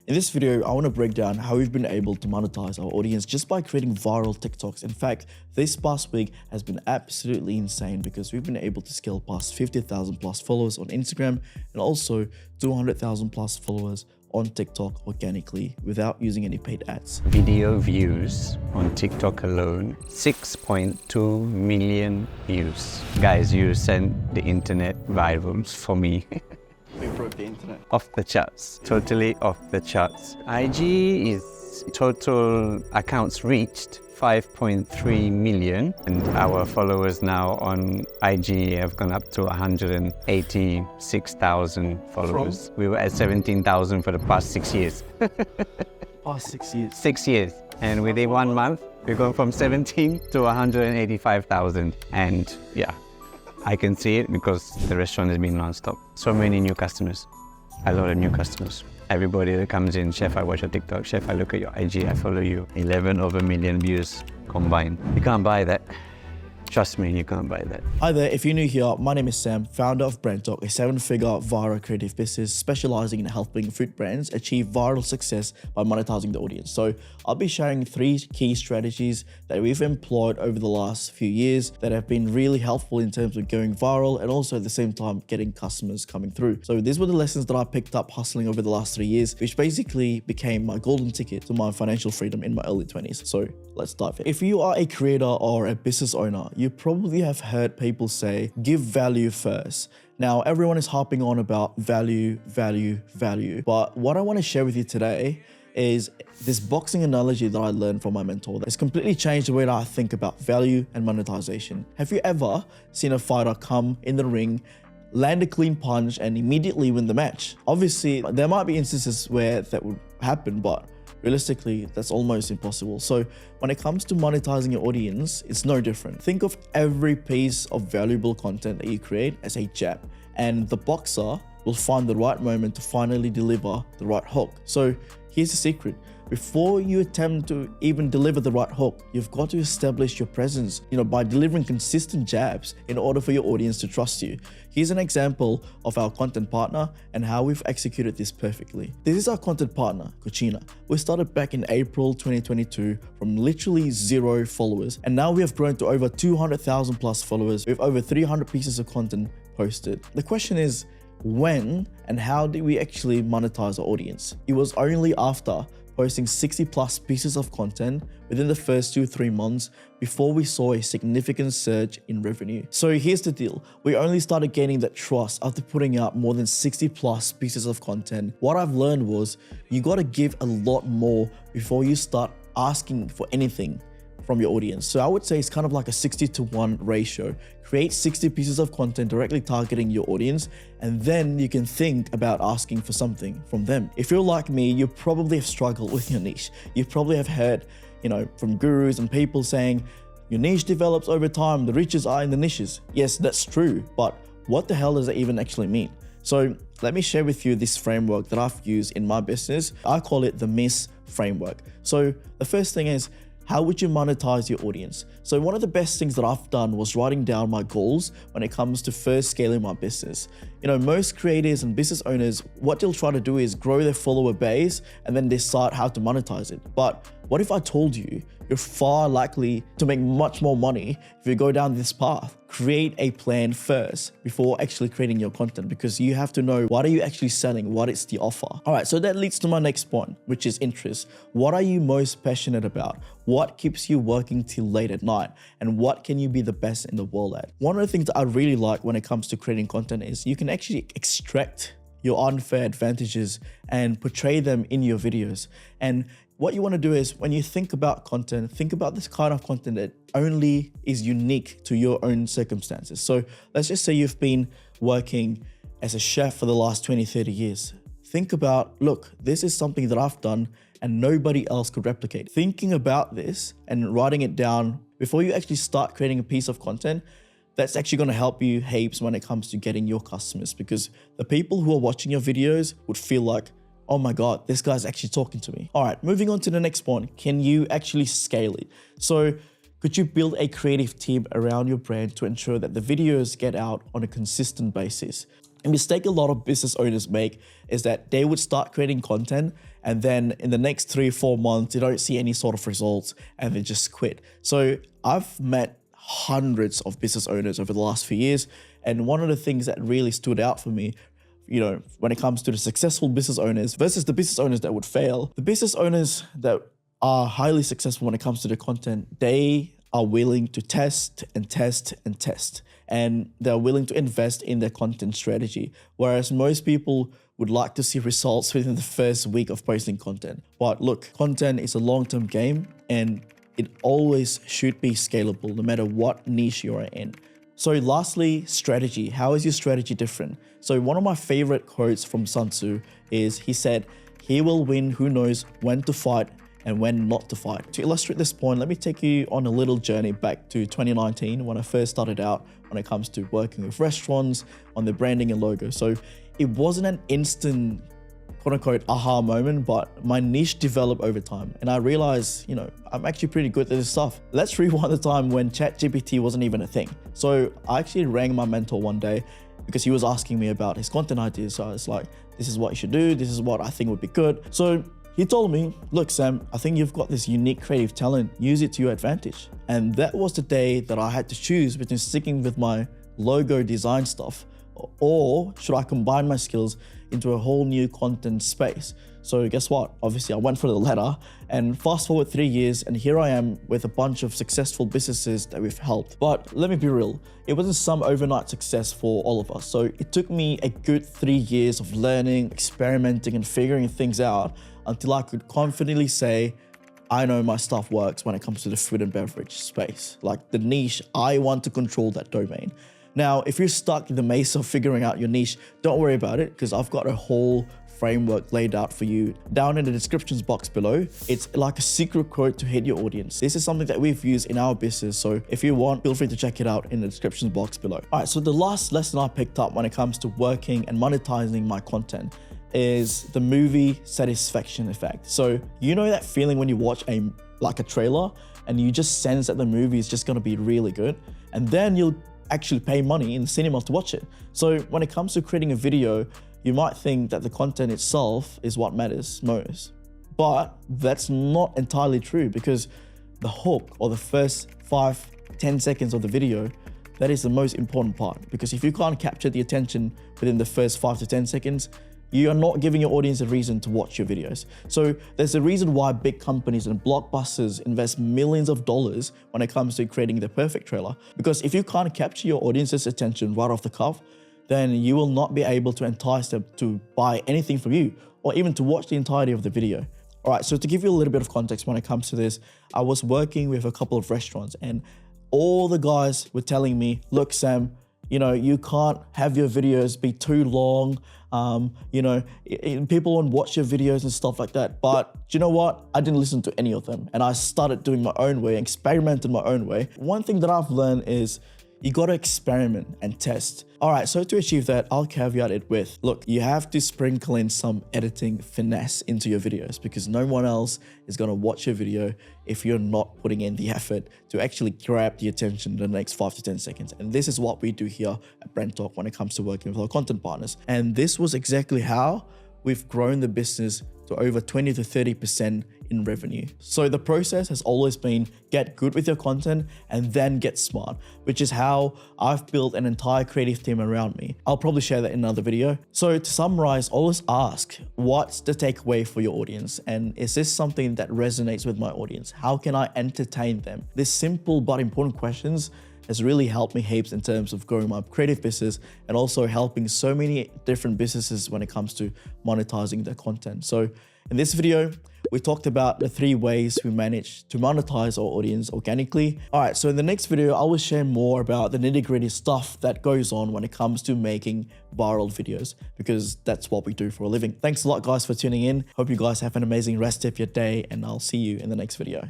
In this video, I want to break down how we've been able to monetize our audience just by creating viral TikToks. In fact, this past week has been absolutely insane because we've been able to scale past 50,000 plus followers on Instagram and also 200,000 plus followers on TikTok organically without using any paid ads. Video views on TikTok alone, 6.2 million views. Guys, you sent the internet viral for me. We broke the internet. Off the charts, totally off the charts. IG is total accounts reached 5.3 million, and our followers now on IG have gone up to 186,000 followers. We were at 17,000 for the past 6 years. Past 6 years. 6 years. And within 1 month, we're going from 17 to 185,000. And yeah, I can see it because the restaurant has been non-stop. So many new customers, a lot of new customers. Everybody that comes in, chef, I watch your TikTok, chef, I look at your IG, I follow you. 11 over million views combined. You can't buy that. Trust me, you can't buy that. Hi there, if you're new here, my name is Sam, founder of Brand Talk, a 7-figure viral creative business specializing in helping food brands achieve viral success by monetizing the audience. So I'll be sharing 3 key strategies that we've employed over the last few years that have been really helpful in terms of going viral and also at the same time getting customers coming through. So these were the lessons that I picked up hustling over the last 3 years, which basically became my golden ticket to my financial freedom in my early 20s. So let's dive in. If you are a creator or a business owner, you probably have heard people say, give value first. Now, everyone is harping on about value. But what I want to share with you today is this boxing analogy that I learned from my mentor that's completely changed the way that I think about value and monetization. Have you ever seen a fighter come in the ring, land a clean punch, and immediately win the match? Obviously, there might be instances where that would happen, but realistically, that's almost impossible. So when it comes to monetizing your audience, it's no different. Think of every piece of valuable content that you create as a jab, and the boxer will find the right moment to finally deliver the right hook. So here's the secret. Before you attempt to even deliver the right hook, you've got to establish your presence, by delivering consistent jabs in order for your audience to trust you. Here's an example of our content partner and how we've executed this perfectly. This is our content partner, Kucina. We started back in April 2022 from literally 0 followers, and now we have grown to over 200,000 plus followers with over 300 pieces of content posted. The question is, when and how did we actually monetize our audience? It was only after posting 60 plus pieces of content within the first 2-3 months before we saw a significant surge in revenue. So here's the deal. We only started gaining that trust after putting out more than 60 plus pieces of content. What I've learned was you got to give a lot more before you start asking for anything from your audience. So I would say it's kind of like a 60-to-1 ratio. Create 60 pieces of content directly targeting your audience, and then you can think about asking for something from them. If you're like me, you probably have struggled with your niche. You probably have heard, from gurus and people saying, your niche develops over time, the riches are in the niches. Yes, that's true, but what the hell does that even actually mean? So let me share with you this framework that I've used in my business. I call it the MISS framework. So the first thing is, how would you monetize your audience? So one of the best things that I've done was writing down my goals when it comes to first scaling my business. Most creators and business owners, what they'll try to do is grow their follower base and then decide how to monetize it. But what if I told you you're far likely to make much more money if you go down this path? Create a plan first before actually creating your content, because you have to know what are you actually selling, what is the offer. All right, so that leads to my next point, which is interest. What are you most passionate about? What keeps you working till late at night? And what can you be the best in the world at? One of the things that I really like when it comes to creating content is you can actually extract your unfair advantages and portray them in your videos. And what you want to do is when you think about content, think about this kind of content that only is unique to your own circumstances. So let's just say you've been working as a chef for the last 20-30 years. Think about, look, this is something that I've done and nobody else could replicate. Thinking about this and writing it down before you actually start creating a piece of content, that's actually going to help you heaps when it comes to getting your customers, because the people who are watching your videos would feel like, oh my God, this guy's actually talking to me. All right, moving on to the next point. Can you actually scale it? So could you build a creative team around your brand to ensure that the videos get out on a consistent basis? A mistake a lot of business owners make is that they would start creating content and then in the next 3 or 4 months, you don't see any sort of results and they just quit. So I've met hundreds of business owners over the last few years. And one of the things that really stood out for me, when it comes to the successful business owners versus the business owners that would fail, the business owners that are highly successful when it comes to the content, they are willing to test and test and test. And they're willing to invest in their content strategy. Whereas most people would like to see results within the first week of posting content. But look, content is a long-term game and it always should be scalable no matter what niche you're in. So lastly, strategy. How is your strategy different? So one of my favorite quotes from Sun Tzu is, he said, "He will win who knows when to fight and when not to fight." To illustrate this point, let me take you on a little journey back to 2019 when I first started out when it comes to working with restaurants on their branding and logo. So it wasn't an instant quote unquote aha moment, but my niche developed over time. And I realized, I'm actually pretty good at this stuff. Let's rewind the time when ChatGPT wasn't even a thing. So I actually rang my mentor one day because he was asking me about his content ideas. So I was like, this is what you should do. This is what I think would be good. So he told me, look, Sam, I think you've got this unique creative talent. Use it to your advantage. And that was the day that I had to choose between sticking with my logo design stuff or should I combine my skills into a whole new content space. So guess what? Obviously I went for the latter, and fast forward 3 years and here I am with a bunch of successful businesses that we've helped. But let me be real, it wasn't some overnight success for all of us. So it took me a good 3 years of learning, experimenting and figuring things out until I could confidently say, I know my stuff works when it comes to the food and beverage space. Like the niche, I want to control that domain. Now, if you're stuck in the maze of figuring out your niche, don't worry about it because I've got a whole framework laid out for you down in the descriptions box below. It's like a secret code to hit your audience. This is something that we've used in our business. So if you want, feel free to check it out in the descriptions box below. All right, so the last lesson I picked up when it comes to working and monetizing my content is the movie satisfaction effect. So you know that feeling when you watch a trailer and you just sense that the movie is just gonna be really good, and then you'll actually pay money in the cinema to watch it. So when it comes to creating a video, you might think that the content itself is what matters most. But that's not entirely true, because the hook or the first 5-10 seconds of the video, that is the most important part. Because if you can't capture the attention within the first 5 to 10 seconds, you are not giving your audience a reason to watch your videos. So there's a reason why big companies and blockbusters invest millions of dollars when it comes to creating the perfect trailer. Because if you can't capture your audience's attention right off the cuff, then you will not be able to entice them to buy anything from you or even to watch the entirety of the video. All right, so to give you a little bit of context when it comes to this, I was working with a couple of restaurants and all the guys were telling me, look, Sam, you can't have your videos be too long. People won't watch your videos and stuff like that. But do you know what? I didn't listen to any of them. And I started doing my own way, experimented my own way. One thing that I've learned is you got to experiment and test. All right, so to achieve that, I'll caveat it with, look, you have to sprinkle in some editing finesse into your videos because no one else is going to watch your video if you're not putting in the effort to actually grab the attention in the next 5 to 10 seconds. And this is what we do here at Brand Talk when it comes to working with our content partners. And this was exactly how we've grown the business to over 20 to 30% in revenue. So the process has always been get good with your content and then get smart, which is how I've built an entire creative team around me. I'll probably share that in another video. So to summarize, always ask, what's the takeaway for your audience? And is this something that resonates with my audience? How can I entertain them? These simple but important questions has really helped me heaps in terms of growing my creative business and also helping so many different businesses when it comes to monetizing their content. So in this video, we talked about the 3 ways we manage to monetize our audience organically. All right, so in the next video, I will share more about the nitty-gritty stuff that goes on when it comes to making viral videos, because that's what we do for a living. Thanks a lot, guys, for tuning in. Hope you guys have an amazing rest of your day, and I'll see you in the next video.